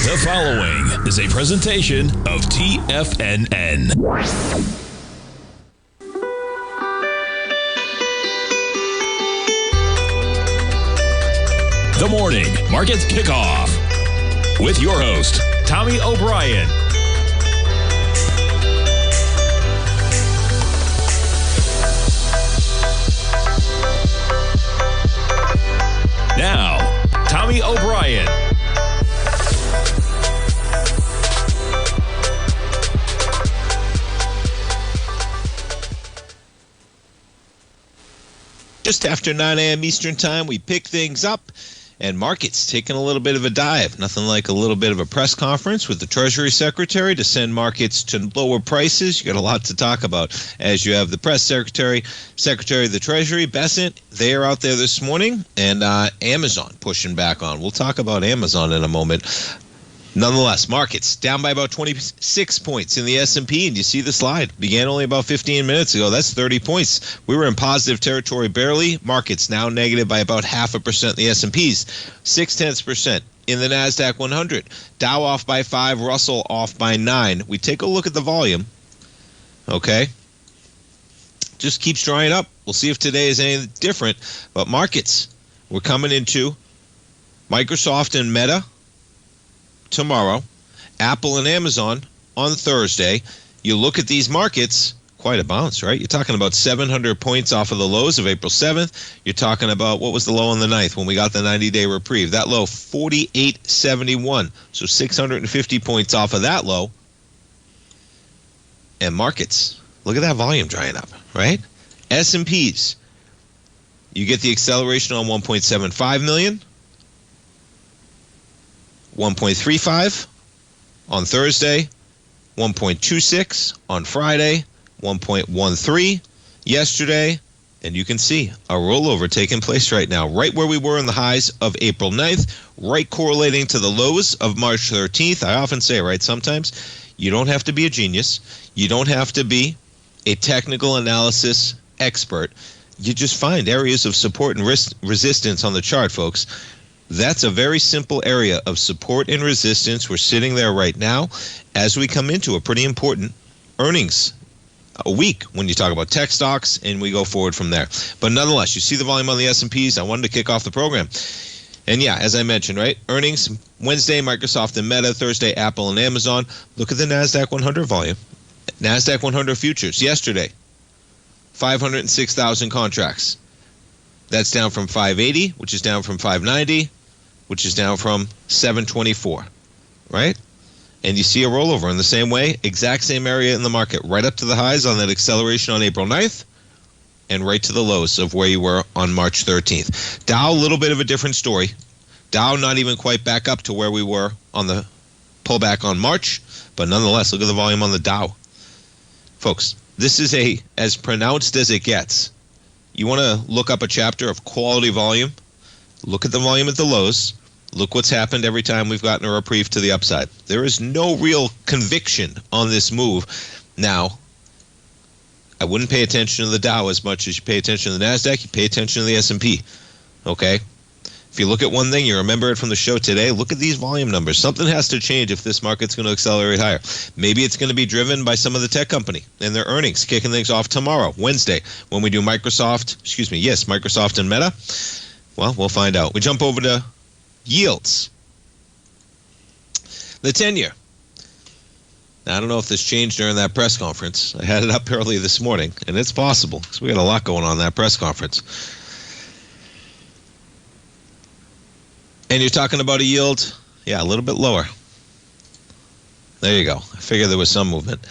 The following is a presentation of TFNN. The Morning Market Kickoff with your host, Tommy O'Brien. Now, Tommy O'Brien. Just after 9 a.m. Eastern Time, we pick things up, and markets taking a little bit of a dive. Nothing like a little bit of a press conference with the Treasury Secretary to send markets to lower prices. You got a lot to talk about as you have the press secretary, Secretary of the Treasury, Basil. They are out there this morning, and Amazon pushing back on. We'll talk about Amazon in a moment. Nonetheless, markets down by about 26 points in the S&P, and you see the slide. Began only about 15 minutes ago. That's 30 points. We were in positive territory barely. Markets now negative by about 0.5% in the S&Ps, 0.6% in the NASDAQ 100. Dow off by 5, Russell off by 9. We take a look at the volume, okay? Just keeps drying up. We'll see if today is any different. But markets, we're coming into Microsoft and Meta tomorrow, Apple and Amazon on Thursday. You look at these markets, quite a bounce, right? You're talking about 700 points off of the lows of April 7th. You're talking about, what was the low on the 9th when we got the 90-day reprieve? That low, 48.71. So 650 points off of that low. And markets, look at that volume drying up, right? S&Ps, you get the acceleration on 1.75 million. 1.35 on Thursday, 1.26 on Friday, 1.13 yesterday, and you can see a rollover taking place right now, right where we were in the highs of April 9th, right correlating to the lows of March 13th. I often say, right, sometimes you don't have to be a genius. You don't have to be a technical analysis expert. You just find areas of support and resistance on the chart, folks. That's a very simple area of support and resistance. We're sitting there right now as we come into a pretty important earnings a week when you talk about tech stocks, and we go forward from there. But nonetheless, you see the volume on the S&Ps. I wanted to kick off the program. And yeah, as I mentioned, right, earnings Wednesday, Microsoft and Meta, Thursday, Apple and Amazon. Look at the NASDAQ 100 volume. NASDAQ 100 futures yesterday, 506,000 contracts. That's down from 580, which is down from 590, which is down from 724, right? And you see a rollover in the same way, exact same area in the market, right up to the highs on that acceleration on April 9th, and right to the lows of where you were on March 13th. Dow, a little bit of a different story. Dow not even quite back up to where we were on the pullback on March, but nonetheless, look at the volume on the Dow. Folks, this is as pronounced as it gets. You want to look up a chapter of quality volume, look at the volume at the lows, look what's happened every time we've gotten a reprieve to the upside. There is no real conviction on this move. Now, I wouldn't pay attention to the Dow as much as you pay attention to the NASDAQ, you pay attention to the S&P, okay? If you look at one thing, you remember it from the show today, look at these volume numbers. Something has to change if this market's going to accelerate higher. Maybe it's going to be driven by some of the tech company and their earnings, kicking things off tomorrow, Wednesday, when we do Microsoft and Meta. Well, we'll find out. We jump over to yields. The 10-year. Now, I don't know if this changed during that press conference. I had it up early this morning, and it's possible because we got a lot going on in that press conference. And you're talking about a yield, a little bit lower. There you go. I figured there was some movement.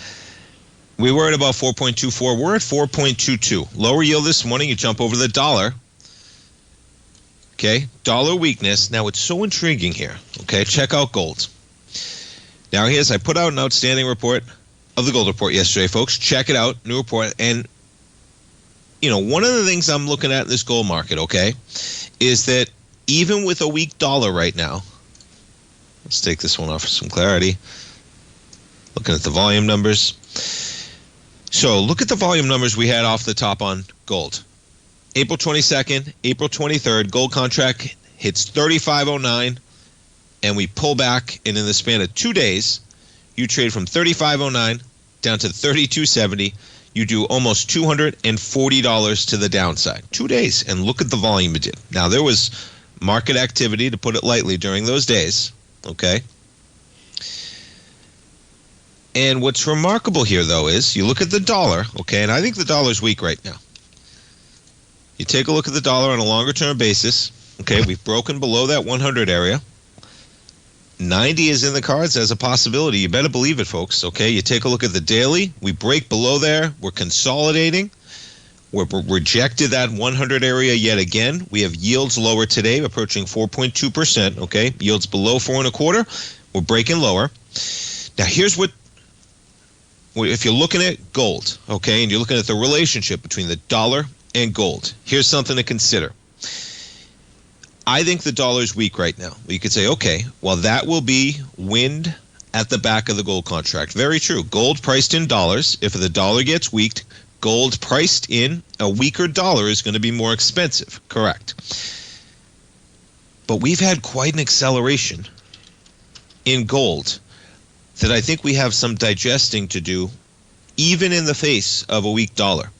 We were at about 4.24. We're at 4.22. Lower yield this morning. You jump over the dollar. Okay, dollar weakness. Now, it's so intriguing here. Okay, check out gold. Now, I put out an outstanding report of the gold report yesterday, folks. Check it out, new report. And, one of the things I'm looking at in this gold market, okay, is that even with a weak dollar right now, let's take this one off for some clarity. Looking at the volume numbers. So look at the volume numbers we had off the top on gold. April 22nd, April 23rd, gold contract hits 35.09. and we pull back, and in the span of 2 days, you trade from 35.09 down to 32.70. You do almost $240 to the downside. 2 days, and look at the volume it did. Now, there was market activity, to put it lightly, during those days, okay? And what's remarkable here, though, is you look at the dollar, okay, and I think the dollar's weak right now. You take a look at the dollar on a longer-term basis, okay, we've broken below that 100 area. 90 is in the cards as a possibility. You better believe it, folks. Okay, you take a look at the daily. We break below there. We're consolidating. We're rejected that 100 area yet again. We have yields lower today, approaching 4.2%. Okay, yields below 4.25. We're breaking lower. Now, here's what, if you're looking at gold, okay, and you're looking at the relationship between the dollar and gold, here's something to consider. I think the dollar is weak right now. You could say, okay, well, that will be wind at the back of the gold contract. Very true. Gold priced in dollars. If the dollar gets weak, gold priced in a weaker dollar is going to be more expensive. Correct. But we've had quite an acceleration in gold that I think we have some digesting to do, even in the face of a weak dollar.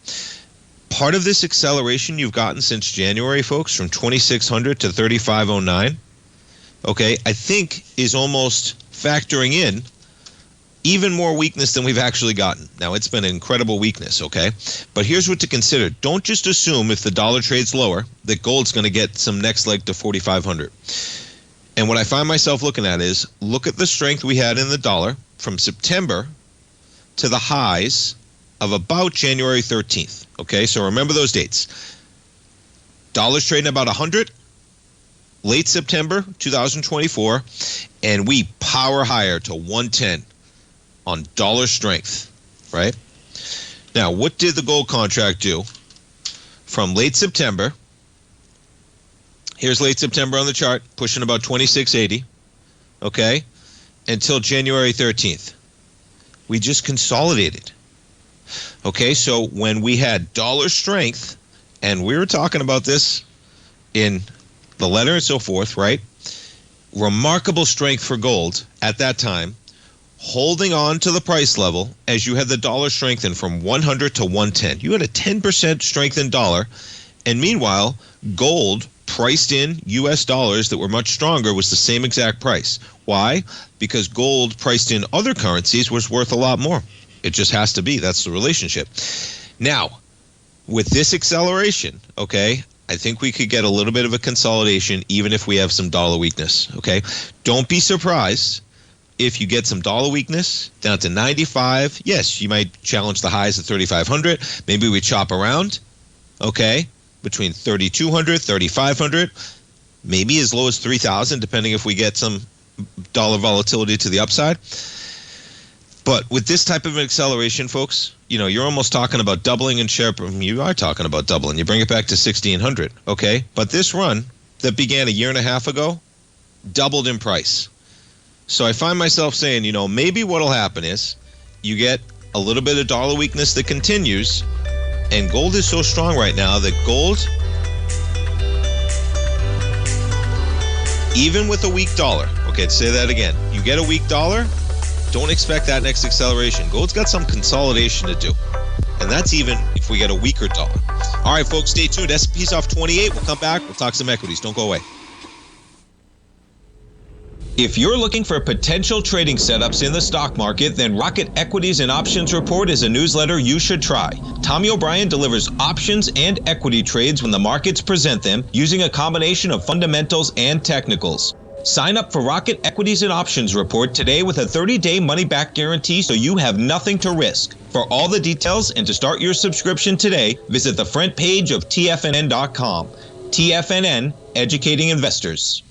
Part of this acceleration you've gotten since January, folks, from 2,600 to 3,509, okay, I think is almost factoring in even more weakness than we've actually gotten. Now, it's been an incredible weakness, okay? But here's what to consider. Don't just assume if the dollar trades lower that gold's going to get some next leg to 4,500. And what I find myself looking at is, look at the strength we had in the dollar from September to the highs of about January 13th. Okay, so remember those dates. Dollar's trading about 100, late September 2024, and we power higher to 110 on dollar strength, right? Now, what did the gold contract do from late September? Here's late September on the chart, pushing about 26.80, okay, until January 13th. We just consolidated. Okay, so when we had dollar strength, and we were talking about this in the letter and so forth, right? Remarkable strength for gold at that time, holding on to the price level as you had the dollar strengthen from 100 to 110. You had a 10% strength in dollar, and meanwhile, gold priced in U.S. dollars that were much stronger was the same exact price. Why? Because gold priced in other currencies was worth a lot more. It just has to be. That's the relationship. Now, with this acceleration, okay, I think we could get a little bit of a consolidation even if we have some dollar weakness, okay? Don't be surprised if you get some dollar weakness down to 95. Yes, you might challenge the highs at 3,500. Maybe we chop around, okay, between 3,200, 3,500, maybe as low as 3,000, depending if we get some dollar volatility to the upside. But with this type of acceleration, folks, you know, you're almost talking about doubling in share. You are talking about doubling. You bring it back to 1,600, okay? But this run that began a year and a half ago doubled in price. So I find myself saying, you know, maybe what'll happen is you get a little bit of dollar weakness that continues, and gold is so strong right now that gold, even with a weak dollar, okay, say that again, you get a weak dollar, don't expect that next acceleration. Gold's got some consolidation to do. And that's even if we get a weaker dollar. All right, folks, stay tuned. S&P's off 28. We'll come back. We'll talk some equities. Don't go away. If you're looking for potential trading setups in the stock market, then Rocket Equities and Options Report is a newsletter you should try. Tommy O'Brien delivers options and equity trades when the markets present them using a combination of fundamentals and technicals. Sign up for Rocket Equities and Options Report today with a 30-day money-back guarantee so you have nothing to risk. For all the details and to start your subscription today, visit the front page of TFNN.com. TFNN, educating investors.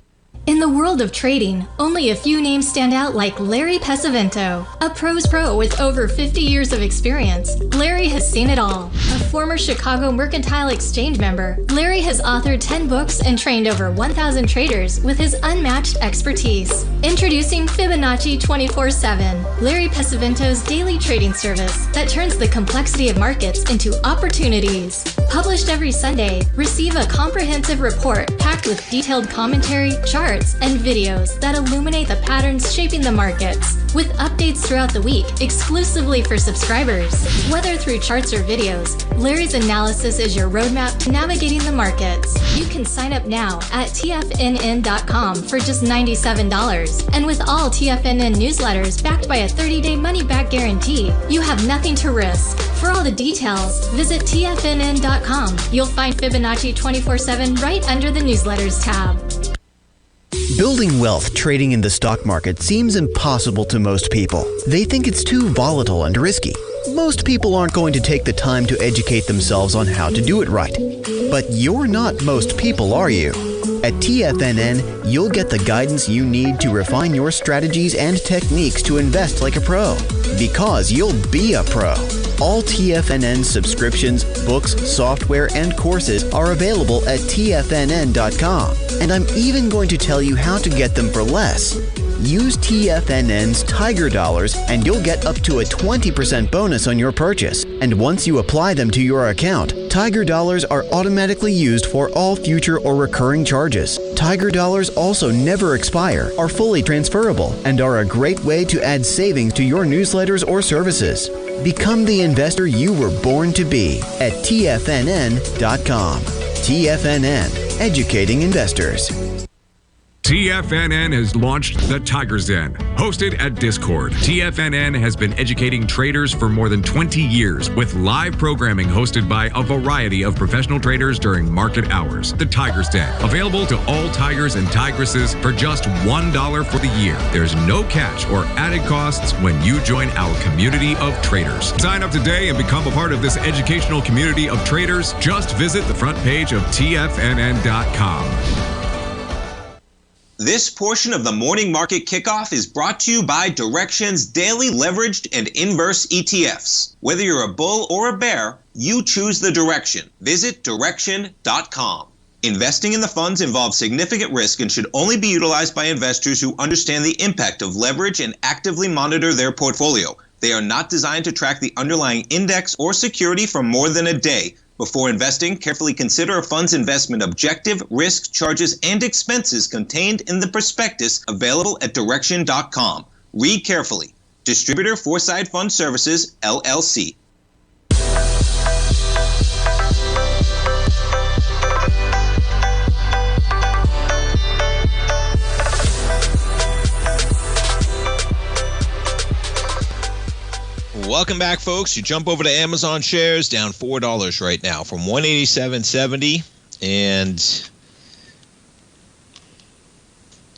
In the world of trading, only a few names stand out like Larry Pesavento. A pro's pro with over 50 years of experience, Larry has seen it all. A former Chicago Mercantile Exchange member, Larry has authored 10 books and trained over 1,000 traders with his unmatched expertise. Introducing Fibonacci 24/7, Larry Pesavento's daily trading service that turns the complexity of markets into opportunities. Published every Sunday, receive a comprehensive report packed with detailed commentary, charts, and videos that illuminate the patterns shaping the markets, with updates throughout the week exclusively for subscribers. Whether through charts or videos, Larry's analysis is your roadmap to navigating the markets. You can sign up now at TFNN.com for just $97. And with all TFNN newsletters backed by a 30-day money-back guarantee, you have nothing to risk. For all the details, visit TFNN.com. You'll find Fibonacci 24/7 right under the newsletters tab. Building wealth trading in the stock market seems impossible to most people. They think it's too volatile and risky. Most people aren't going to take the time to educate themselves on how to do it right. But you're not most people, are you? At TFNN, you'll get the guidance you need to refine your strategies and techniques to invest like a pro. Because you'll be a pro. All TFNN subscriptions, books, software, and courses are available at TFNN.com. And I'm even going to tell you how to get them for less. Use TFNN's Tiger Dollars and you'll get up to a 20% bonus on your purchase. And once you apply them to your account, Tiger Dollars are automatically used for all future or recurring charges. Tiger Dollars also never expire, are fully transferable, and are a great way to add savings to your newsletters or services. Become the investor you were born to be at TFNN.com. TFNN, educating investors. TFNN has launched the Tiger's Den. Hosted at Discord, TFNN has been educating traders for more than 20 years with live programming hosted by a variety of professional traders during market hours. The Tiger's Den, available to all tigers and tigresses for just $1 for the year. There's no catch or added costs when you join our community of traders. Sign up today and become a part of this educational community of traders. Just visit the front page of TFNN.com. This portion of the Morning Market Kickoff is brought to you by Direxion's daily leveraged and inverse ETFs. Whether you're a bull or a bear, you choose the direction. Visit Direxion.com. Investing in the funds involves significant risk and should only be utilized by investors who understand the impact of leverage and actively monitor their portfolio. They are not designed to track the underlying index or security for more than a day. Before investing, carefully consider a fund's investment objective, risk, charges, and expenses contained in the prospectus available at Direxion.com. Read carefully. Distributor Foreside Fund Services, LLC. Welcome back, folks. You jump over to Amazon shares, down $4 right now from $187.70. And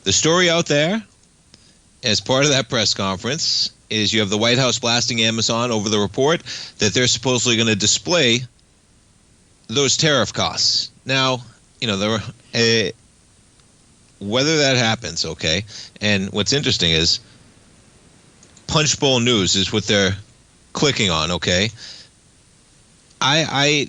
the story out there, as part of that press conference, is you have the White House blasting Amazon over the report that they're supposedly going to display those tariff costs. Now, you know, whether that happens, okay, and what's interesting is Punchbowl News is what they're clicking on, okay? Anyway,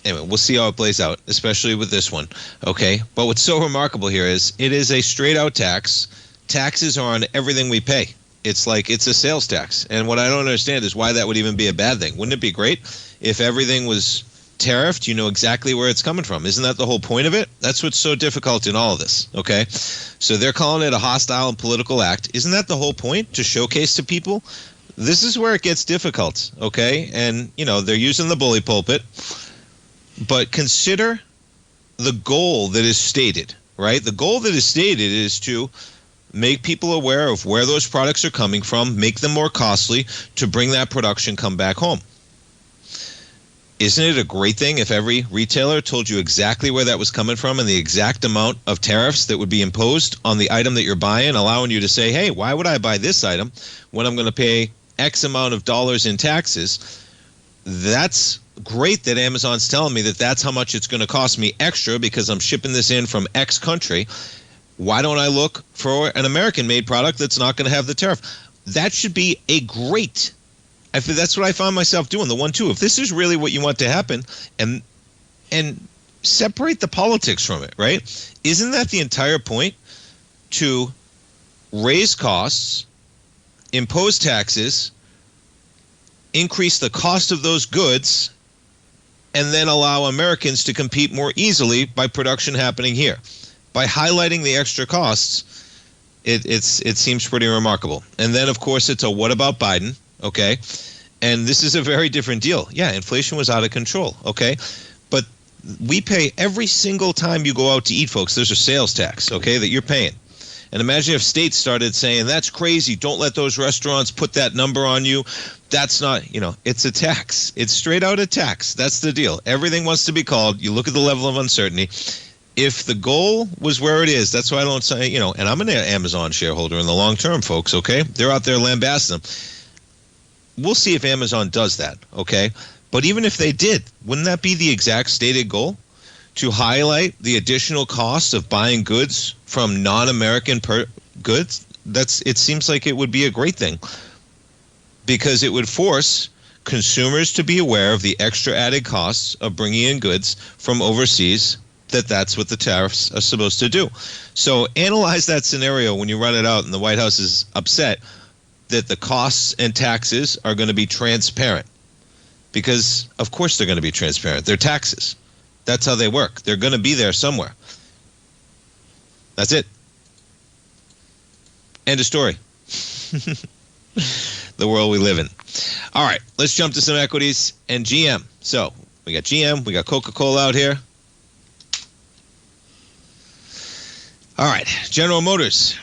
we'll see how it plays out, especially with this one, okay? But what's so remarkable here is it is a straight-out tax. Taxes are on everything we pay. It's like it's a sales tax. And what I don't understand is why that would even be a bad thing. Wouldn't it be great if everything was tariffed? You know exactly where it's coming from. Isn't that the whole point of it? That's what's so difficult in all of this, okay? So they're calling it a hostile and political act. Isn't that the whole point, to showcase to people? This is where it gets difficult, okay? And, you know, they're using the bully pulpit. But consider the goal that is stated, right? The goal that is stated is to make people aware of where those products are coming from, make them more costly to bring that production come back home. Isn't it a great thing if every retailer told you exactly where that was coming from and the exact amount of tariffs that would be imposed on the item that you're buying, allowing you to say, hey, why would I buy this item when I'm going to pay X amount of dollars in taxes? That's great that Amazon's telling me that that's how much it's going to cost me extra because I'm shipping this in from X country. Why don't I look for an American-made product that's not going to have the tariff? That should be a great. That's what I found myself doing, the 1-2. If this is really what you want to happen, and separate the politics from it, right? Isn't that the entire point? To raise costs, impose taxes, increase the cost of those goods, and then allow Americans to compete more easily by production happening here. By highlighting the extra costs, it seems pretty remarkable. And then, of course, it's a what about Biden, okay? And this is a very different deal. Yeah, inflation was out of control, okay? But we pay every single time you go out to eat, folks. There's a sales tax, okay, that you're paying. And imagine if states started saying, that's crazy, don't let those restaurants put that number on you. That's not, it's a tax. It's straight out a tax. That's the deal. Everything wants to be called. You look at the level of uncertainty. If the goal was where it is, that's why I don't say, and I'm an Amazon shareholder in the long term, folks, okay? They're out there lambasting them. We'll see if Amazon does that, okay? But even if they did, wouldn't that be the exact stated goal? To highlight the additional cost of buying goods from non-American goods? It seems like it would be a great thing, because it would force consumers to be aware of the extra added costs of bringing in goods from overseas, that's what the tariffs are supposed to do. So analyze that scenario when you run it out and the White House is upset that the costs and taxes are going to be transparent. Because, of course, they're going to be transparent. They're taxes. That's how they work. They're going to be there somewhere. That's it. End of story. The world we live in. All right, let's jump to some equities and GM. So we got GM, we got Coca-Cola out here. All right, General Motors.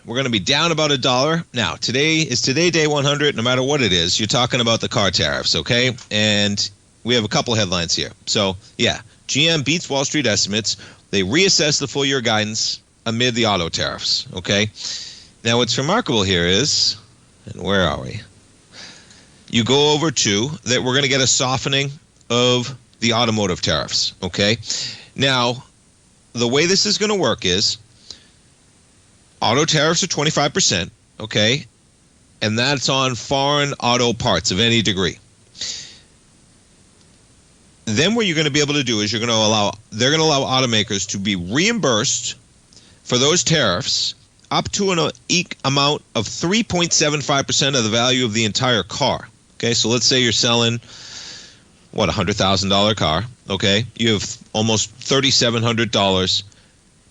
We're going to be down about $1. Now, today is day 100. No matter what it is, you're talking about the car tariffs, okay? And we have a couple headlines here. So, yeah, GM beats Wall Street estimates. They reassess the full-year guidance amid the auto tariffs, okay? Now, what's remarkable here is, and where are we? You go over to that we're going to get a softening of the automotive tariffs, okay? Now, the way this is going to work is auto tariffs are 25%, okay? And that's on foreign auto parts of any degree. Then what you're going to be able to do is they're going to allow automakers to be reimbursed for those tariffs up to an amount of 3.75% of the value of the entire car. Okay, so let's say you're selling, a $100,000 car, okay? You have almost $3,700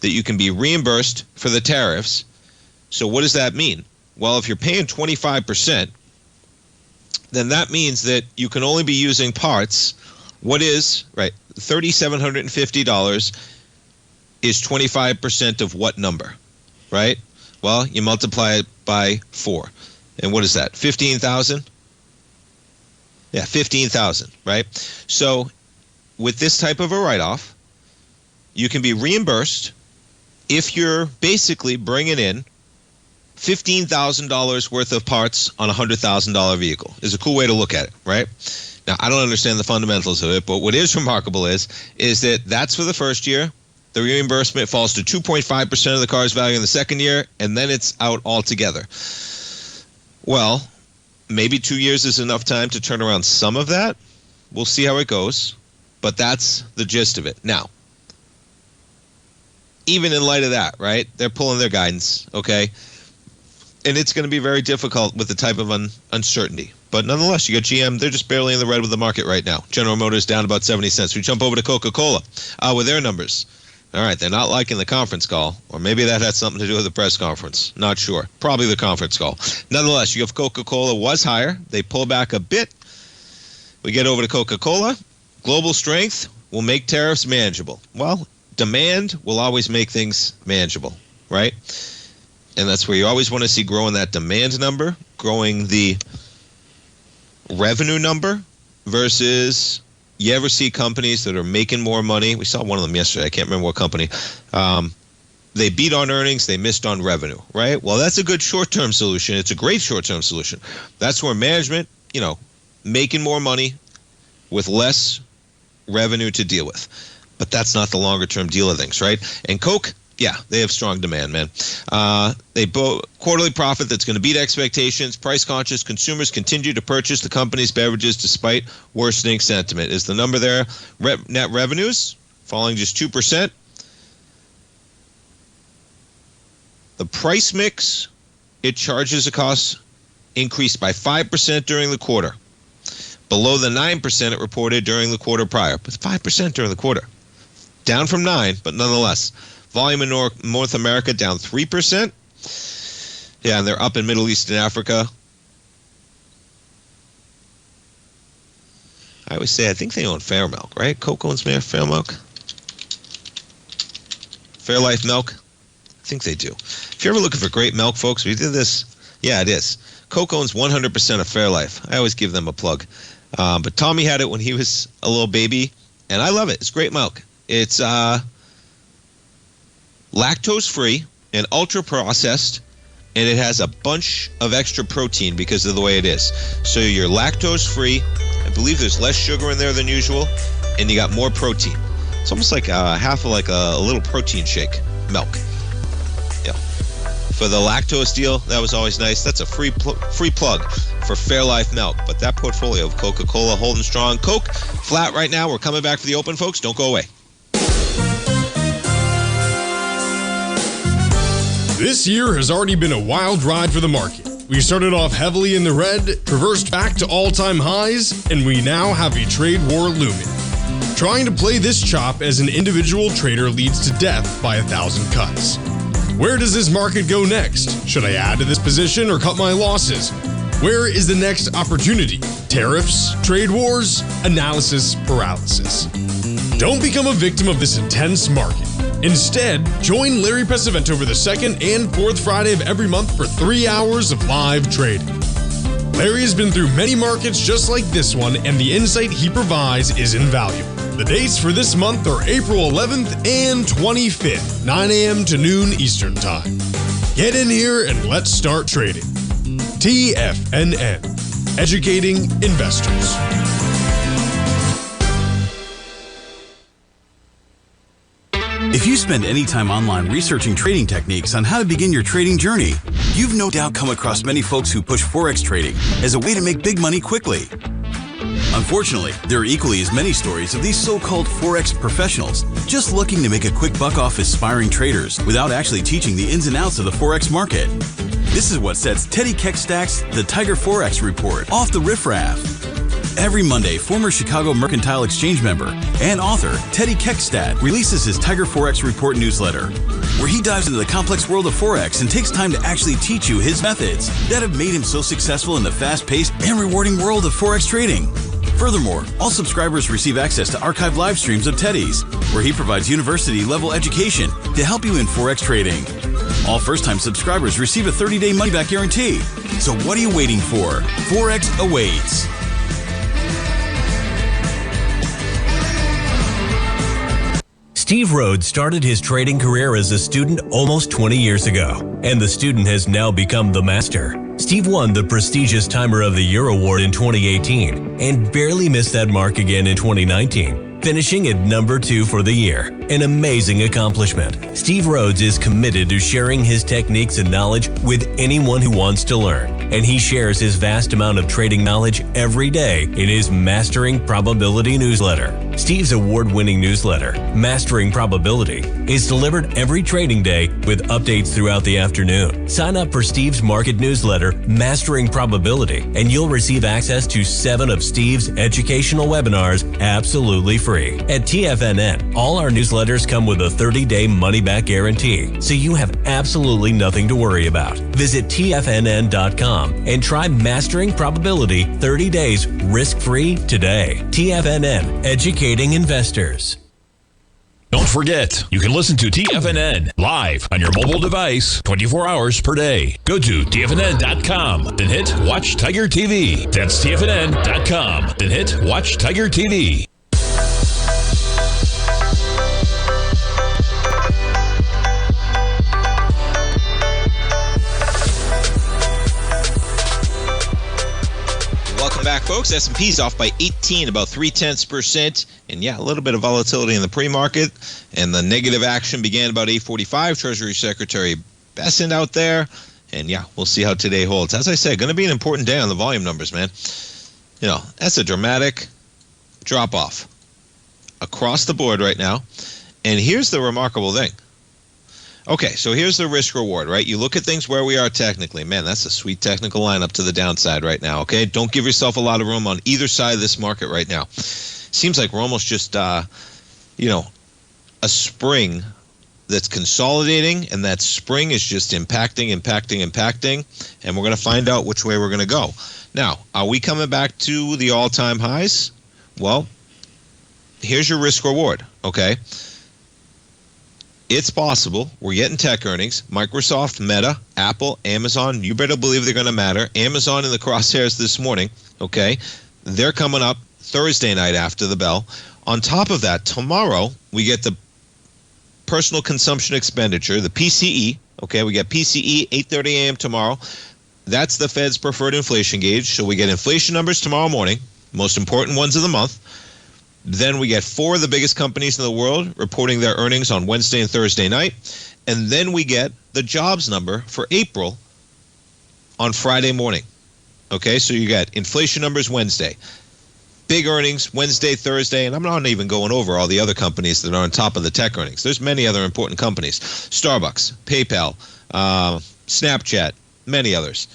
that you can be reimbursed for the tariffs. So what does that mean? Well, if you're paying 25%, then that means that you can only be using parts. What is, right, $3,750 is 25% of what number, right? Well, you multiply it by 4. And what is that, 15,000? Yeah, 15,000, right? So with this type of a write-off, you can be reimbursed if you're basically bringing in $15,000 worth of parts on a $100,000 vehicle. Is a cool way to look at it, right? Now, I don't understand the fundamentals of it, but what is remarkable is that that's for the first year. The reimbursement falls to 2.5% of the car's value in the second year, and then it's out altogether. Well, maybe 2 years is enough time to turn around some of that. We'll see how it goes, but that's the gist of it. Now, even in light of that, right, they're pulling their guidance, okay? And it's going to be very difficult with the type of uncertainty. But nonetheless, you got GM. They're just barely in the red with the market right now. General Motors down about 70 cents. We jump over to Coca-Cola with their numbers. All right, they're not liking the conference call. Or maybe that had something to do with the press conference. Not sure. Probably the conference call. Nonetheless, you have Coca-Cola was higher. They pull back a bit. We get over to Coca-Cola. Global strength will make tariffs manageable. Well, demand will always make things manageable, right? And that's where you always want to see growing that demand number, growing the revenue number versus you ever see companies that are making more money. We saw one of them yesterday. I can't remember what company. They beat on earnings. They missed on revenue, right? Well, that's a good short-term solution. It's a great short-term solution. That's where management, making more money with less revenue to deal with. But that's not the longer-term deal of things, right? And Coke, yeah, they have strong demand, man. They quarterly profit that's going to beat expectations. Price-conscious consumers continue to purchase the company's beverages despite worsening sentiment. Is the number there? Net revenues falling just 2%. The price mix it charges a cost increased by 5% during the quarter. below the 9% it reported during the quarter prior, but 5% during the quarter. Down from 9, but nonetheless. Volume in North America down 3%. Yeah, and they're up in Middle East and Africa. I always say, I think they own Fair Milk, right? Coke owns Fair Milk? Fairlife Milk? I think they do. If you're ever looking for great milk, folks, we did this. Yeah, it is. Coke owns 100% of Fairlife. I always give them a plug. But Tommy had it when he was a little baby, and I love it. It's great milk. It's lactose-free and ultra-processed, and it has a bunch of extra protein because of the way it is. So you're lactose-free. I believe there's less sugar in there than usual, and you got more protein. It's almost like half of like a little protein shake milk. Yeah. For the lactose deal, that was always nice. That's a free plug for Fairlife Milk. But that portfolio of Coca-Cola holding strong. Coke flat right now. We're coming back for the open, folks. Don't go away. This year has already been a wild ride for the market. We started off heavily in the red, reversed back to all-time highs, and we now have a trade war looming. Trying to play this chop as an individual trader leads to death by 1,000 cuts. Where does this market go next? Should I add to this position or cut my losses? Where is the next opportunity? Tariffs? Trade wars? Analysis paralysis. Don't become a victim of this intense market. Instead, join Larry Pesavento over the second and fourth Friday of every month for 3 hours of live trading. Larry has been through many markets just like this one, and the insight he provides is invaluable. The dates for this month are April 11th and 25th, 9 a.m. to noon Eastern Time. Get in here and let's start trading. TFNN, educating investors. If you spend any time online researching trading techniques on how to begin your trading journey, you've no doubt come across many folks who push Forex trading as a way to make big money quickly. Unfortunately, there are equally as many stories of these so-called Forex professionals just looking to make a quick buck off aspiring traders without actually teaching the ins and outs of the Forex market. This is what sets Teddy Keckstack's The Tiger Forex Report off the riffraff. Every Monday, former Chicago Mercantile Exchange member and author Teddy Keckstack releases his Tiger Forex Report newsletter, where he dives into the complex world of Forex and takes time to actually teach you his methods that have made him so successful in the fast-paced and rewarding world of Forex trading. Furthermore, all subscribers receive access to archived live streams of Teddy's, where he provides university-level education to help you in Forex trading. All first-time subscribers receive a 30-day money-back guarantee. So what are you waiting for? Forex awaits. Steve Rhodes started his trading career as a student almost 20 years ago, and the student has now become the master. Steve won the prestigious Timer of the Year award in 2018 and barely missed that mark again in 2019, finishing at number 2 for the year. An amazing accomplishment. Steve Rhodes is committed to sharing his techniques and knowledge with anyone who wants to learn, and he shares his vast amount of trading knowledge every day in his Mastering Probability newsletter. Steve's award-winning newsletter, Mastering Probability, is delivered every trading day with updates throughout the afternoon. Sign up for Steve's market newsletter, Mastering Probability, and you'll receive access to 7 of Steve's educational webinars absolutely free. At TFNN, all our newsletters come with a 30-day money-back guarantee, so you have absolutely nothing to worry about. Visit TFNN.com and try Mastering Probability 30 days risk-free today. TFNN, educating investors. Don't forget, you can listen to TFNN live on your mobile device 24 hours per day. Go to TFNN.com, then hit Watch Tiger TV. That's TFNN.com, then hit Watch Tiger TV. Welcome back, folks. S&P's off by 18, about 0.3%. And yeah, a little bit of volatility in the pre-market. And the negative action began about 8:45. Treasury Secretary Basil out there. And yeah, we'll see how today holds. As I said, going to be an important day on the volume numbers, man. You know, that's a dramatic drop-off across the board right now. And here's the remarkable thing. Okay, so here's the risk reward, right? You look at things where we are technically. Man, that's a sweet technical lineup to the downside right now, okay? Don't give yourself a lot of room on either side of this market right now. Seems like we're almost just, a spring that's consolidating, and that spring is just impacting, and we're going to find out which way we're going to go. Now, are we coming back to the all-time highs? Well, here's your risk reward, okay? It's possible. We're getting tech earnings. Microsoft, Meta, Apple, Amazon. You better believe they're going to matter. Amazon in the crosshairs this morning. Okay. They're coming up Thursday night after the bell. On top of that, tomorrow we get the personal consumption expenditure, the PCE. Okay. We get PCE 8:30 a.m. tomorrow. That's the Fed's preferred inflation gauge. So we get inflation numbers tomorrow morning, most important ones of the month. Then we get 4 of the biggest companies in the world reporting their earnings on Wednesday and Thursday night. And then we get the jobs number for April on Friday morning. Okay, so you got inflation numbers Wednesday, big earnings Wednesday, Thursday, and I'm not even going over all the other companies that are on top of the tech earnings. There's many other important companies. Starbucks, PayPal, Snapchat, many others.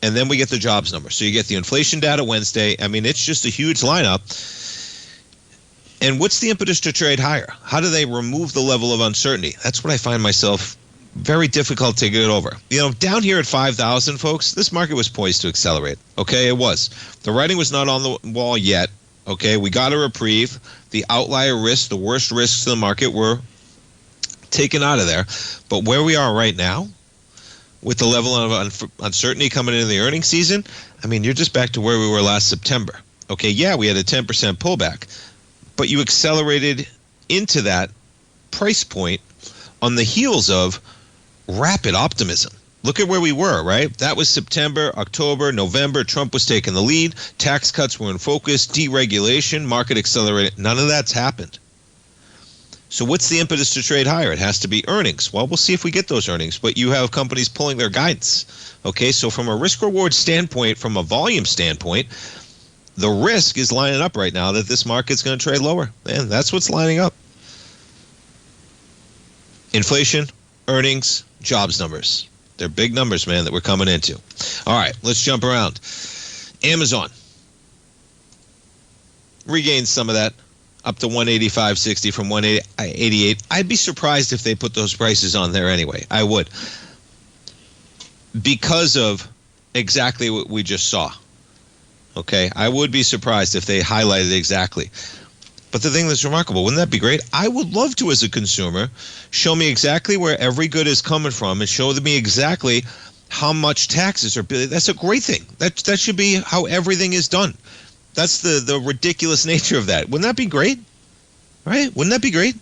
And then we get the jobs number. So you get the inflation data Wednesday. I mean, it's just a huge lineup. And what's the impetus to trade higher? How do they remove the level of uncertainty? That's what I find myself very difficult to get over. Down here at 5,000, folks, this market was poised to accelerate. Okay, it was. The writing was not on the wall yet. Okay, we got a reprieve. The outlier risks, the worst risks in the market were taken out of there. But where we are right now, with the level of uncertainty coming into the earnings season, I mean, you're just back to where we were last September. Okay, yeah, we had a 10% pullback. But you accelerated into that price point on the heels of rapid optimism. Look at where we were, right? That was September, October, November. Trump was taking the lead. Tax cuts were in focus. Deregulation, market accelerated. None of that's happened. So what's the impetus to trade higher? It has to be earnings. Well, we'll see if we get those earnings. But you have companies pulling their guidance. Okay, so from a risk-reward standpoint, from a volume standpoint, the risk is lining up right now that this market's going to trade lower. And that's what's lining up. Inflation, earnings, jobs numbers. They're big numbers, man, that we're coming into. All right, let's jump around. Amazon regained some of that, up to 185.60 from 188. I'd be surprised if they put those prices on there anyway. I would. Because of exactly what we just saw. Okay, I would be surprised if they highlighted exactly. But the thing that's remarkable, wouldn't that be great? I would love to, as a consumer, show me exactly where every good is coming from and show me exactly how much taxes are. That's a great thing. That should be how everything is done. That's the ridiculous nature of that. Wouldn't that be great? Right? Wouldn't that be great?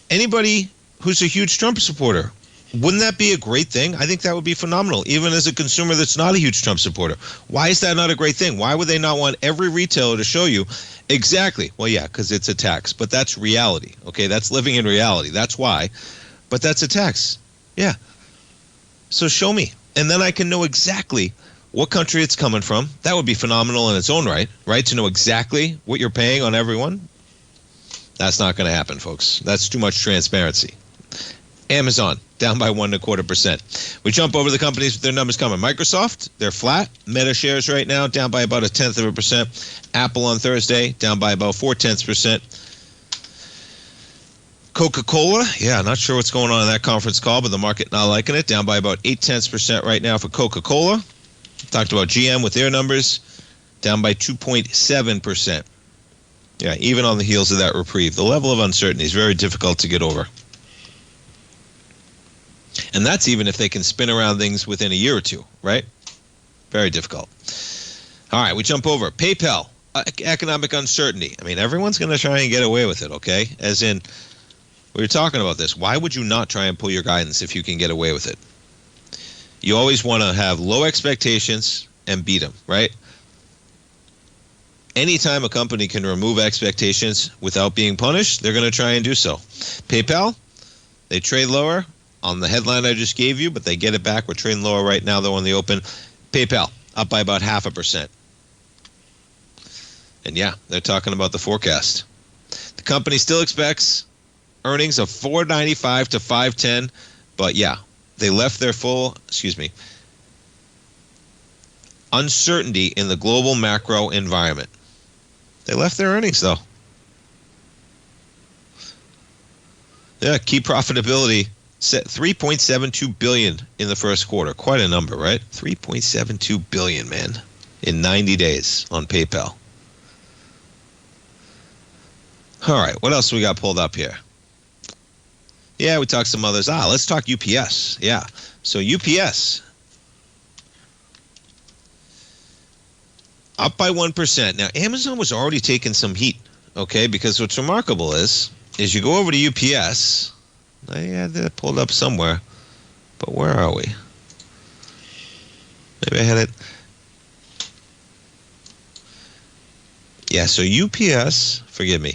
Anybody who's a huge Trump supporter, wouldn't that be a great thing? I think that would be phenomenal, even as a consumer that's not a huge Trump supporter. Why is that not a great thing? Why would they not want every retailer to show you exactly? Well, yeah, because it's a tax, but that's reality. Okay, that's living in reality. That's why. But that's a tax. Yeah. So show me, and then I can know exactly what country it's coming from. That would be phenomenal in its own right, right? To know exactly what you're paying on everyone. That's not going to happen, folks. That's too much transparency. Amazon, down by 1.25%. We jump over the companies with their numbers coming. Microsoft, they're flat. Meta shares right now, down by about 0.1%. Apple on Thursday, down by about 0.4%. Coca-Cola, yeah, not sure what's going on in that conference call, but the market not liking it. Down by about 0.8% right now for Coca-Cola. Talked about GM with their numbers, down by 2.7%. Yeah, even on the heels of that reprieve. The level of uncertainty is very difficult to get over. And that's even if they can spin around things within a year or two, right? Very difficult. All right, we jump over. PayPal, economic uncertainty. I mean, everyone's going to try and get away with it, okay? As in, we were talking about this. Why would you not try and pull your guidance if you can get away with it? You always want to have low expectations and beat them, right? Anytime a company can remove expectations without being punished, they're going to try and do so. PayPal, they trade lower on the headline I just gave you, but they get it back. We're trading lower right now, though, on the open. PayPal, up by about 0.5%. And yeah, they're talking about the forecast. The company still expects earnings of $4.95 to $5.10. But yeah, they left their uncertainty in the global macro environment. They left their earnings, though. Yeah, key profitability set $3.72 billion in the first quarter. Quite a number, right? $3.72 billion, man, in 90 days on PayPal. All right, what else we got pulled up here? Yeah, we talked some others. Let's talk UPS. Yeah, so UPS up by 1%. Now, Amazon was already taking some heat, okay? Because what's remarkable is you go over to UPS. I had that pulled up somewhere, but where are we? Maybe I had it. Yeah, so UPS, forgive me.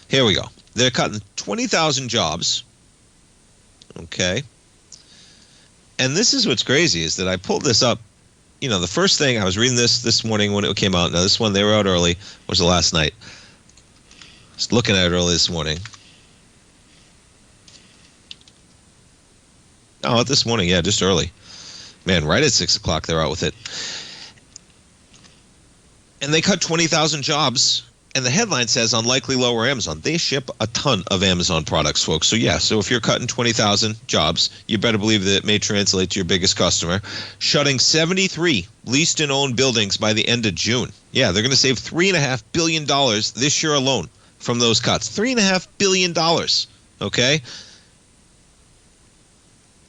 Here we go. They're cutting 20,000 jobs. Okay. And this is what's crazy is that I pulled this up. You know, the first thing, I was reading this morning when it came out. Now, this one, they were out early. Was the last night. I was looking at it early this morning. Oh, this morning, yeah, just early. Man, right at 6 o'clock, they're out with it. And they cut 20,000 jobs. And the headline says, unlikely lower Amazon. They ship a ton of Amazon products, folks. So, yeah, so if you're cutting 20,000 jobs, you better believe that it may translate to your biggest customer. Shutting 73 leased and owned buildings by the end of June. Yeah, they're going to save $3.5 billion this year alone from those cuts. $3.5 billion, okay?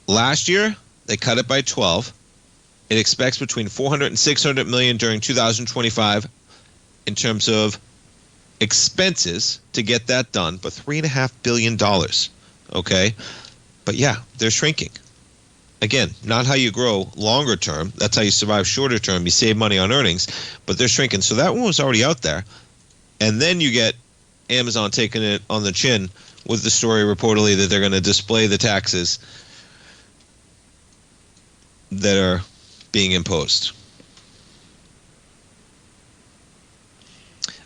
Last year, they cut it by 12. It expects between $400 and $600 million during 2025 in terms of expenses to get that done, but $3.5 billion, okay? But yeah, they're shrinking. Again, not how you grow longer term. That's how you survive shorter term. You save money on earnings, but they're shrinking. So that one was already out there. And then you get Amazon taking it on the chin with the story reportedly that they're going to display the taxes that are being imposed.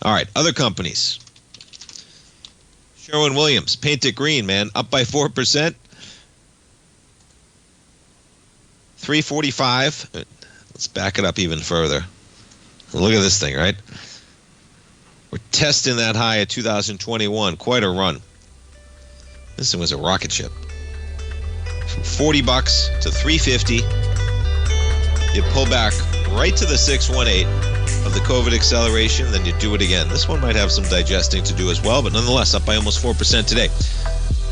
All right, other companies. Sherwin-Williams, paint it green, man, up by 4%. $345. Let's back it up even further. Look at this thing, right? We're testing that high of 2021. Quite a run. This thing was a rocket ship. From $40 to $350. You pull back right to the 618 of the COVID acceleration, then you do it again. This one might have some digesting to do as well, but nonetheless, up by almost 4% today.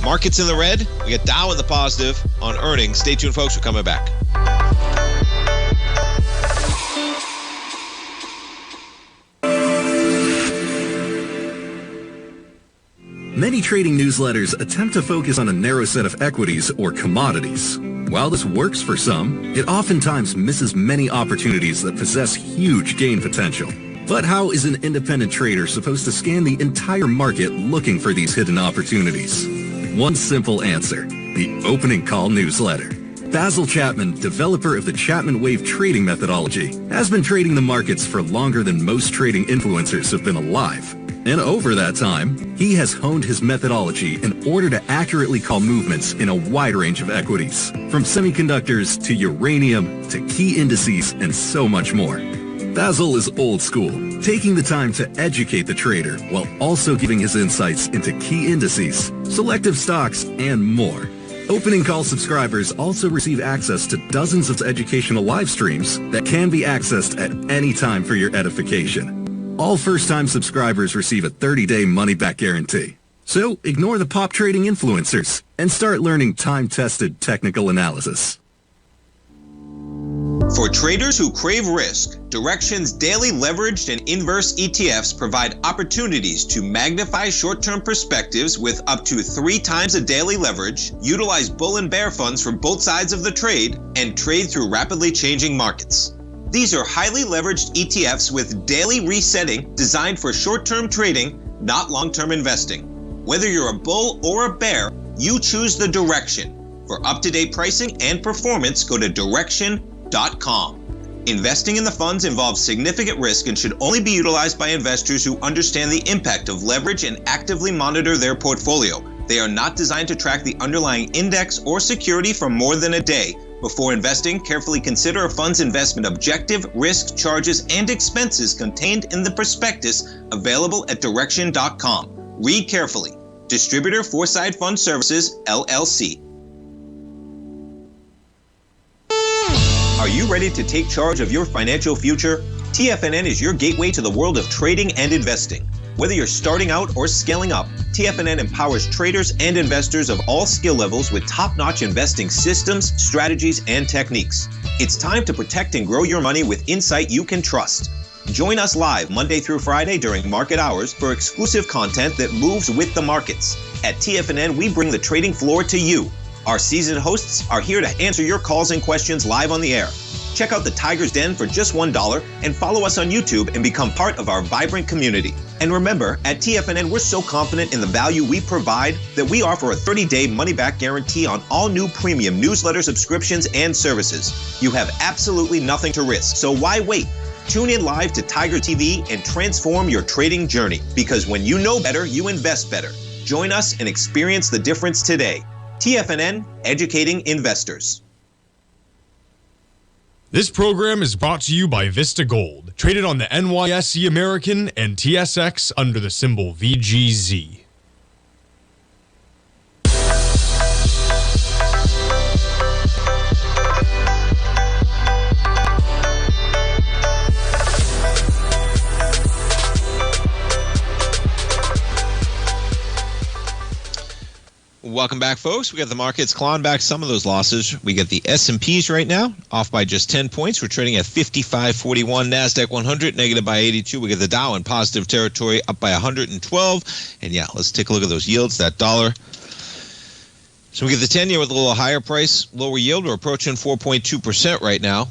Markets in the red. We get Dow in the positive on earnings. Stay tuned, folks. We're coming back. Many trading newsletters attempt to focus on a narrow set of equities or commodities. While this works for some, it oftentimes misses many opportunities that possess huge gain potential. But how is an independent trader supposed to scan the entire market looking for these hidden opportunities? One simple answer: the opening call newsletter. Basil Chapman, developer of the Chapman Wave trading methodology, has been trading the markets for longer than most trading influencers have been alive. And over that time, he has honed his methodology in order to accurately call movements in a wide range of equities, from semiconductors to uranium to key indices and so much more. Basil is old school, taking the time to educate the trader while also giving his insights into key indices, selective stocks, and more. Opening call subscribers also receive access to dozens of educational live streams that can be accessed at any time for your edification. All first-time subscribers receive a 30-day money-back guarantee. So ignore the pop trading influencers and start learning time-tested technical analysis. For traders who crave risk, Direxion's daily leveraged and inverse ETFs provide opportunities to magnify short-term perspectives with up to 3 times a daily leverage, utilize bull and bear funds from both sides of the trade, and trade through rapidly changing markets. These are highly leveraged ETFs with daily resetting designed for short-term trading, not long-term investing. Whether you're a bull or a bear, you choose the Direxion. For up-to-date pricing and performance, go to Direxion.com. Investing in the funds involves significant risk and should only be utilized by investors who understand the impact of leverage and actively monitor their portfolio. They are not designed to track the underlying index or security for more than a day. Before investing, carefully consider a fund's investment objective, risk, charges, and expenses contained in the prospectus available at Direction.com. Read carefully. Distributor Foreside Fund Services, LLC. Are you ready to take charge of your financial future? TFNN is your gateway to the world of trading and investing. Whether you're starting out or scaling up, TFNN empowers traders and investors of all skill levels with top-notch investing systems, strategies, and techniques. It's time to protect and grow your money with insight you can trust. Join us live Monday through Friday during market hours for exclusive content that moves with the markets. At TFNN, we bring the trading floor to you. Our seasoned hosts are here to answer your calls and questions live on the air. Check out the Tiger's Den for just $1 and follow us on YouTube and become part of our vibrant community. And remember, at TFNN, we're so confident in the value we provide that we offer a 30-day money-back guarantee on all new premium newsletter subscriptions and services. You have absolutely nothing to risk, so why wait? Tune in live to Tiger TV and transform your trading journey, because when you know better, you invest better. Join us and experience the difference today. TFNN, educating investors. This program is brought to you by Vista Gold, traded on the NYSE American and TSX under the symbol VGZ. Welcome back, folks. We got the markets clawing back some of those losses. We got the S&Ps right now off by just 10 points. We're trading at 55.41. NASDAQ 100 negative by 82. We got the Dow in positive territory up by 112. And yeah, let's take a look at those yields, that dollar. So we get the 10-year with a little higher price, lower yield. We're approaching 4.2% right now.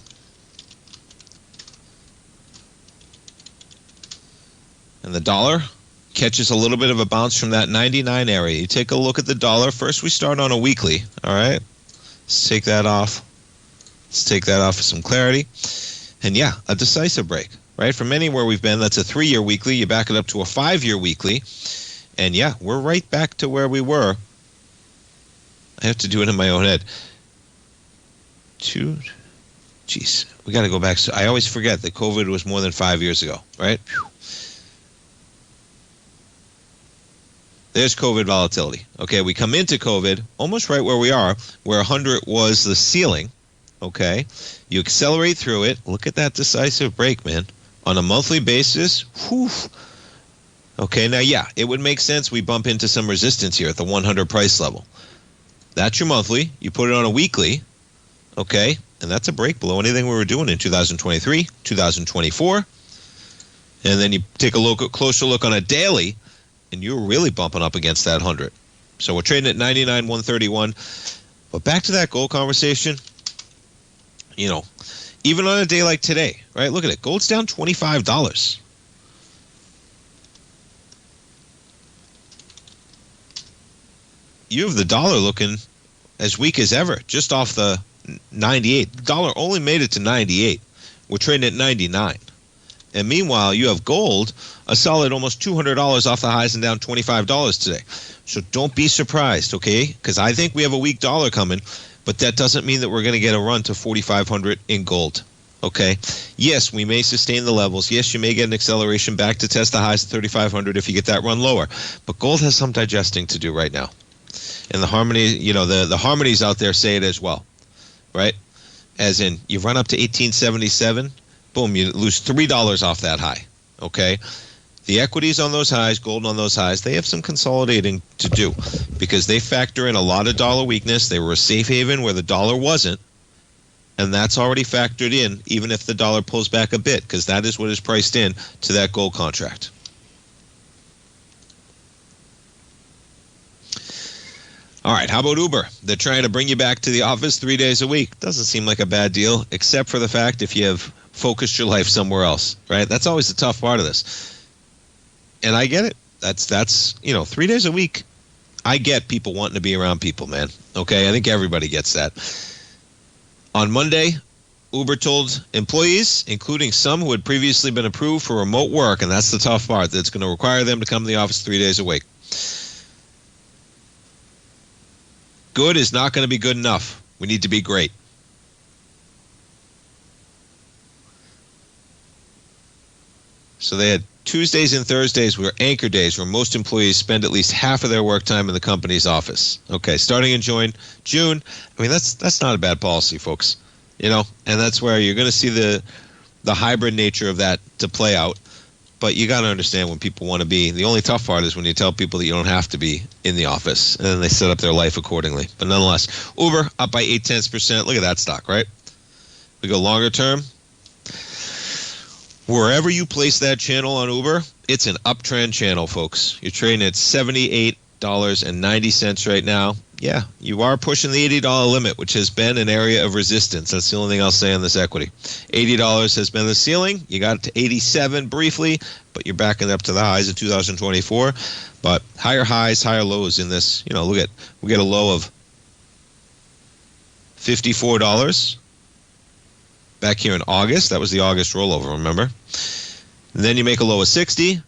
And the dollar catches a little bit of a bounce from that 99 area. You take a look at the dollar. First, we start on a weekly. All right. Let's take that off. Let's take that off for some clarity. And yeah, a decisive break, right? From anywhere we've been, that's a 3-year weekly. You back it up to a 5-year weekly. And yeah, we're right back to where we were. I have to do it in my own head. Jeez, we got to go back. So I always forget that COVID was more than 5 years ago, right? Whew. There's COVID volatility. Okay, we come into COVID almost right where we are, where 100 was the ceiling. Okay, you accelerate through it. Look at that decisive break, man. On a monthly basis, whew. Okay, now, yeah, it would make sense we bump into some resistance here at the 100 price level. That's your monthly. You put it on a weekly, okay, and that's a break below anything we were doing in 2023, 2024. And then you take a closer look on a daily, and you're really bumping up against that 100. So we're trading at 99,131. But back to that gold conversation, you know, even on a day like today, right? Look at it. Gold's down $25. You have the dollar looking as weak as ever, just off the 98. The dollar only made it to 98. We're trading at 99. And meanwhile, you have gold, a solid almost $200 off the highs and down $25 today. So don't be surprised, okay? Because I think we have a weak dollar coming, but that doesn't mean that we're going to get a run to 4,500 in gold, okay? Yes, we may sustain the levels. Yes, you may get an acceleration back to test the highs at 3,500 if you get that run lower. But gold has some digesting to do right now. And the harmony, you know, the harmonies out there say it as well, right? As in, you run up to 1877, boom, you lose $3 off that high, okay? The equities on those highs, gold on those highs, they have some consolidating to do because they factor in a lot of dollar weakness. They were a safe haven where the dollar wasn't, and that's already factored in even if the dollar pulls back a bit because that is what is priced in to that gold contract. All right, how about Uber? They're trying to bring you back to the office 3 days a week. Doesn't seem like a bad deal, except for the fact if you have focused your life somewhere else, right? That's always the tough part of this. And I get it. That's 3 days a week. I get people wanting to be around people, man. Okay, I think everybody gets that. On Monday, Uber told employees, including some who had previously been approved for remote work, and that's the tough part, that's going to require them to come to the office 3 days a week. Good is not going to be good enough. We need to be great. So they had Tuesdays and Thursdays were anchor days where most employees spend at least half of their work time in the company's office. Okay, starting in June. I mean, that's not a bad policy, folks. You know, and that's where you're going to see the hybrid nature of that to play out. But you got to understand when people want to be. The only tough part is when you tell people that you don't have to be in the office, and then they set up their life accordingly. But nonetheless, Uber up by 0.8%. Look at that stock, right? We go longer term. Wherever you place that channel on Uber, it's an uptrend channel, folks. You're trading at $78.90 right now. Yeah, you are pushing the $80 limit, which has been an area of resistance. That's the only thing I'll say on this equity. $80 has been the ceiling. You got it to 87 briefly, but you're backing up to the highs of 2024. But higher highs, higher lows in this. You know, look at, we get a low of $54 back here in August. That was the August rollover, remember? And then you make a low of 60,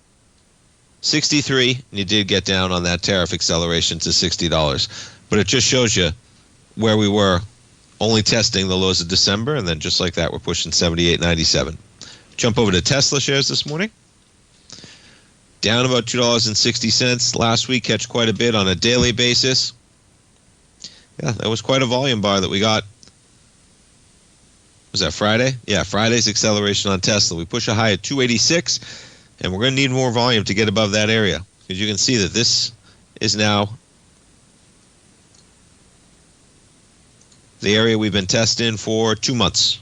63, and you did get down on that tariff acceleration to $60. But it just shows you where we were only testing the lows of December, and then just like that, we're pushing 78.97. Jump over to Tesla shares this morning. Down about $2.60. Last week, catch quite a bit on a daily basis. Yeah, that was quite a volume bar that we got. Was that Friday? Yeah, Friday's acceleration on Tesla. We push a high at 286, and we're going to need more volume to get above that area. Because you can see that this is now the area we've been testing for 2 months.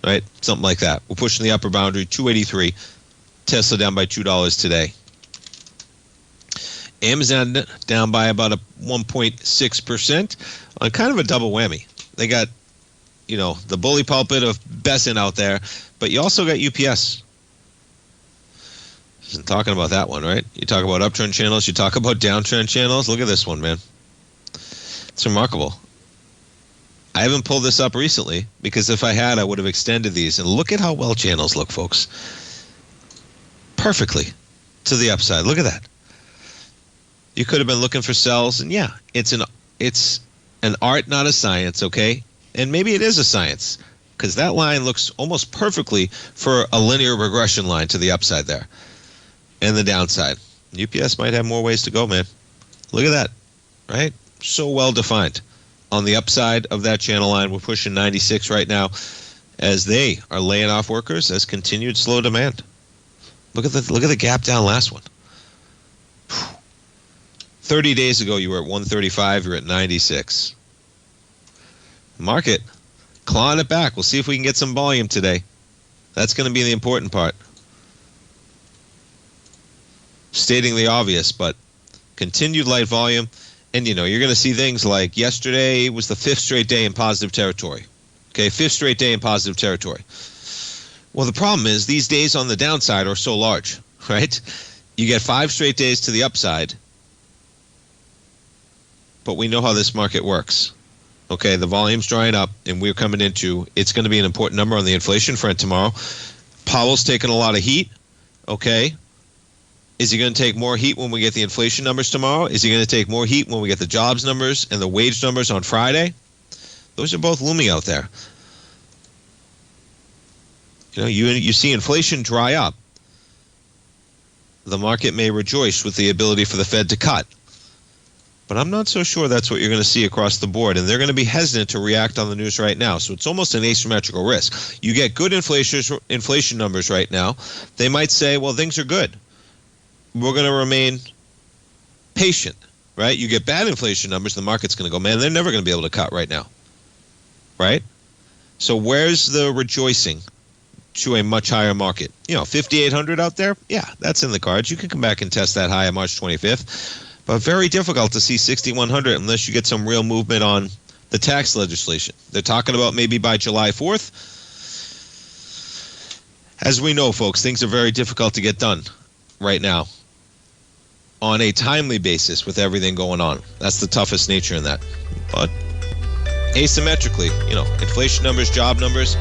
Right? Something like that. We're pushing the upper boundary, 283. Tesla down by $2 today. Amazon down by about a 1.6% on kind of a double whammy. They got, you know, the bully pulpit of Besson out there, but you also got UPS. Isn't talking about that one, right? You talk about uptrend channels, you talk about downtrend channels. Look at this one, man. It's remarkable. I haven't pulled this up recently because if I had, I would have extended these. And look at how well channels look, folks. Perfectly to the upside. Look at that. You could have been looking for sells, and yeah, it's an art, not a science, okay? And maybe it is a science because that line looks almost perfectly for a linear regression line to the upside there and the downside. UPS might have more ways to go, man. Look at that, right? So well defined. On the upside of that channel line, we're pushing 96 right now as they are laying off workers as continued slow demand. Look at the gap down last one. 30 days ago, you were at 135. You're at 96. Market clawing it back. We'll see if we can get some volume today. That's going to be the important part. Stating the obvious, but continued light volume. And, you know, you're going to see things like yesterday was the 5th straight day in positive territory. Okay, 5th straight day in positive territory. Well, the problem is these days on the downside are so large, right? You get 5 straight days to the upside, but we know how this market works. Okay, the volume's drying up, and we're coming into, it's going to be an important number on the inflation front tomorrow. Powell's taking a lot of heat, okay? Is he going to take more heat when we get the inflation numbers tomorrow? Is he going to take more heat when we get the jobs numbers and the wage numbers on Friday? Those are both looming out there. You know, you see inflation dry up. The market may rejoice with the ability for the Fed to cut. But I'm not so sure that's what you're going to see across the board. And they're going to be hesitant to react on the news right now. So it's almost an asymmetrical risk. You get good inflation numbers right now. They might say, well, things are good. We're going to remain patient, right? You get bad inflation numbers, the market's going to go, man, they're never going to be able to cut right now, right? So where's the rejoicing to a much higher market? You know, 5,800 out there? Yeah, that's in the cards. You can come back and test that high on March 25th. But very difficult to see 6,100 unless you get some real movement on the tax legislation. They're talking about maybe by July 4th. As we know, folks, things are very difficult to get done right now on a timely basis with everything going on. That's the toughest nature in that. But asymmetrically, inflation numbers, job numbers.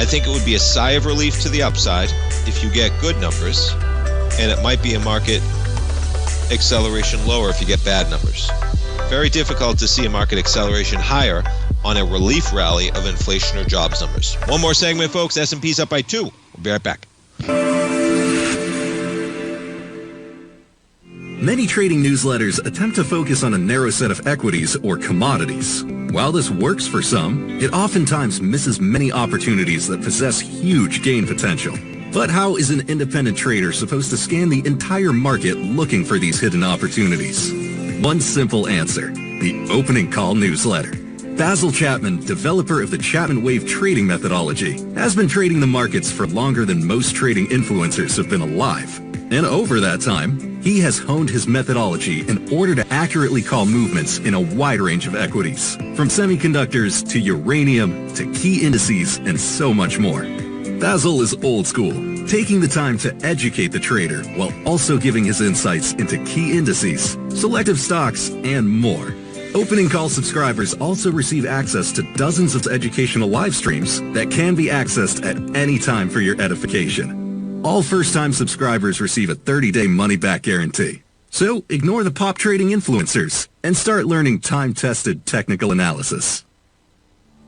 I think it would be a sigh of relief to the upside if you get good numbers, and it might be a market acceleration lower if you get bad numbers. Very difficult to see a market acceleration higher on a relief rally of inflation or jobs numbers. One more segment, folks. S&P's up by 2. We'll be right back. Many trading newsletters attempt to focus on a narrow set of equities or commodities. While this works for some, it oftentimes misses many opportunities that possess huge gain potential. But how is an independent trader supposed to scan the entire market looking for these hidden opportunities? One simple answer: the opening call newsletter. Basil Chapman, developer of the Chapman Wave trading methodology, has been trading the markets for longer than most trading influencers have been alive. And over that time, he has honed his methodology in order to accurately call movements in a wide range of equities, from semiconductors to uranium to key indices and so much more. Basil is old school, taking the time to educate the trader while also giving his insights into key indices, selective stocks, and more. Opening call subscribers also receive access to dozens of educational live streams that can be accessed at any time for your edification. All first-time subscribers receive a 30-day money-back guarantee. So ignore the pop trading influencers and start learning time-tested technical analysis.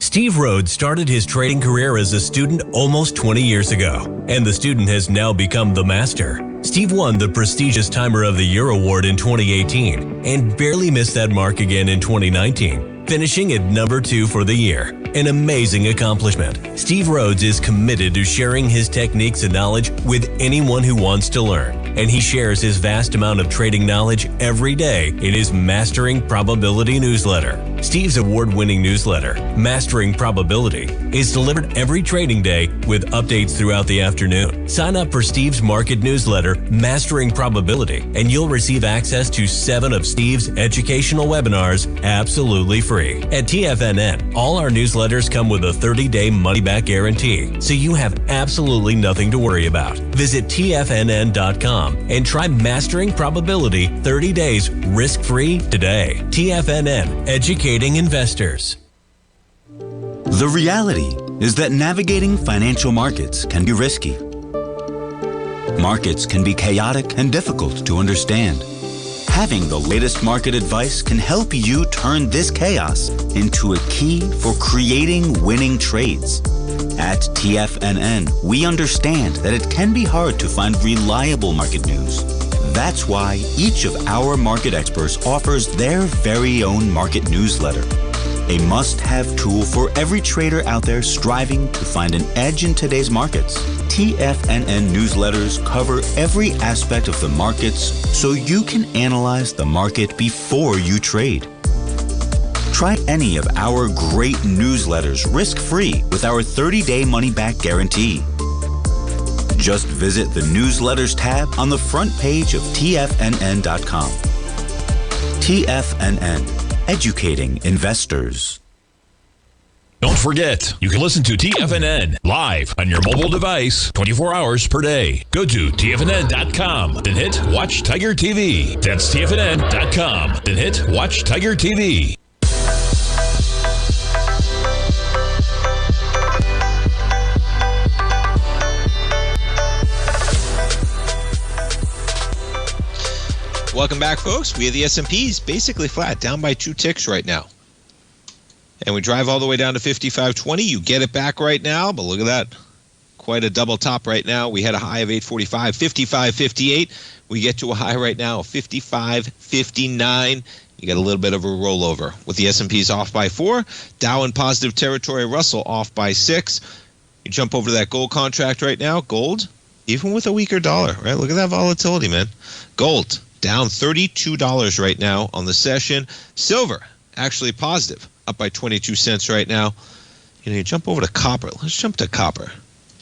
Steve Rhodes started his trading career as a student almost 20 years ago, and the student has now become the master. Steve won the prestigious Timer of the Year award in 2018 and barely missed that mark again in 2019, finishing at number 2 for the year. An amazing accomplishment. Steve Rhodes is committed to sharing his techniques and knowledge with anyone who wants to learn, and he shares his vast amount of trading knowledge every day in his Mastering Probability newsletter. Steve's award-winning newsletter, Mastering Probability, is delivered every trading day with updates throughout the afternoon. Sign up for Steve's market newsletter, Mastering Probability, and you'll receive access to 7 of Steve's educational webinars absolutely free. At TFNN, all our newsletters come with a 30-day money-back guarantee, so you have absolutely nothing to worry about. Visit TFNN.com and try Mastering Probability 30 days risk-free today. TFNN, educating investors. The reality is that navigating financial markets can be risky. Markets can be chaotic and difficult to understand. Having the latest market advice can help you turn this chaos into a key for creating winning trades. At TFNN, we understand that it can be hard to find reliable market news. That's why each of our market experts offers their very own market newsletter, a must-have tool for every trader out there striving to find an edge in today's markets. TFNN newsletters cover every aspect of the markets so you can analyze the market before you trade. Try any of our great newsletters risk-free with our 30-day money-back guarantee. Just visit the Newsletters tab on the front page of TFNN.com. TFNN, educating investors. Don't forget, you can listen to TFNN live on your mobile device 24 hours per day. Go to TFNN.com, then hit Watch Tiger TV. That's TFNN.com, then hit Watch Tiger TV. Welcome back, folks. We have the S&P's basically flat, down by 2 ticks right now. And we drive all the way down to 55.20. You get it back right now, but look at that. Quite a double top right now. We had a high of 845, 55.58. We get to a high right now of 55.59. You get a little bit of a rollover with the S&P's off by 4. Dow in positive territory. Russell off by 6. You jump over to that gold contract right now. Gold, even with a weaker dollar, right? Look at that volatility, man. Gold down $32 right now on the session. Silver actually positive, up by 22 cents right now. You jump over to copper. Let's jump to copper.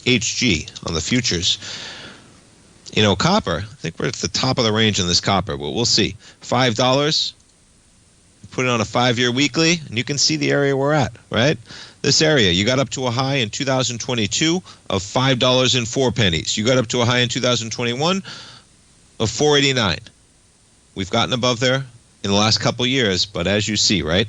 HG on the futures. Copper, I think we're at the top of the range on this copper, but we'll see. $5. Put it on a 5-year weekly, and you can see the area we're at, right? This area, you got up to a high in 2022 of $5.04. You got up to a high in 2021 of $4.89. We've gotten above there in the last couple years, but as you see, right?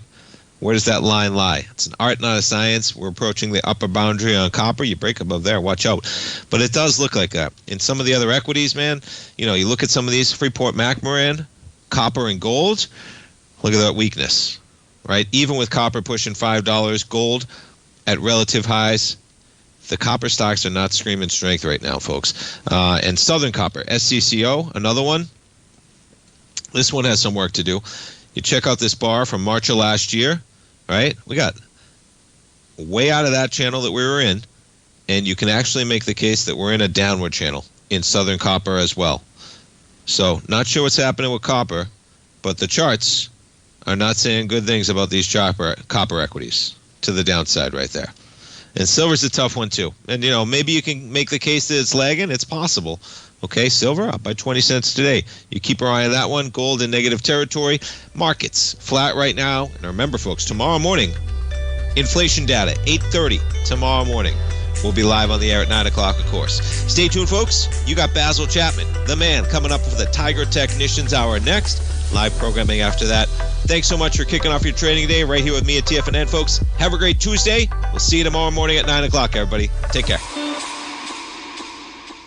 Where does that line lie? It's an art, not a science. We're approaching the upper boundary on copper. You break above there, watch out. But it does look like that. In some of the other equities, man, you know, you look at some of these, Freeport-McMoran, copper and gold, look at that weakness, right? Even with copper pushing $5, gold at relative highs, the copper stocks are not screaming strength right now, folks. And Southern Copper, SCCO, another one. This one has some work to do. You check out this bar from March of last year, right? We got way out of that channel that we were in, and you can actually make the case that we're in a downward channel in Southern Copper as well. So not sure what's happening with copper, but the charts are not saying good things about these copper equities to the downside right there. And silver's a tough one too. And, you know, maybe you can make the case that it's lagging. It's possible. Okay, silver up by 20 cents today. You keep your eye on that one. Gold in negative territory. Markets flat right now. And remember, folks, tomorrow morning, inflation data, 8:30 tomorrow morning. We'll be live on the air at 9 o'clock, of course. Stay tuned, folks. You got Basil Chapman, the man, coming up for the Tiger Technicians Hour next. Live programming after that. Thanks so much for kicking off your trading day right here with me at TFNN, folks. Have a great Tuesday. We'll see you tomorrow morning at 9 o'clock, everybody. Take care.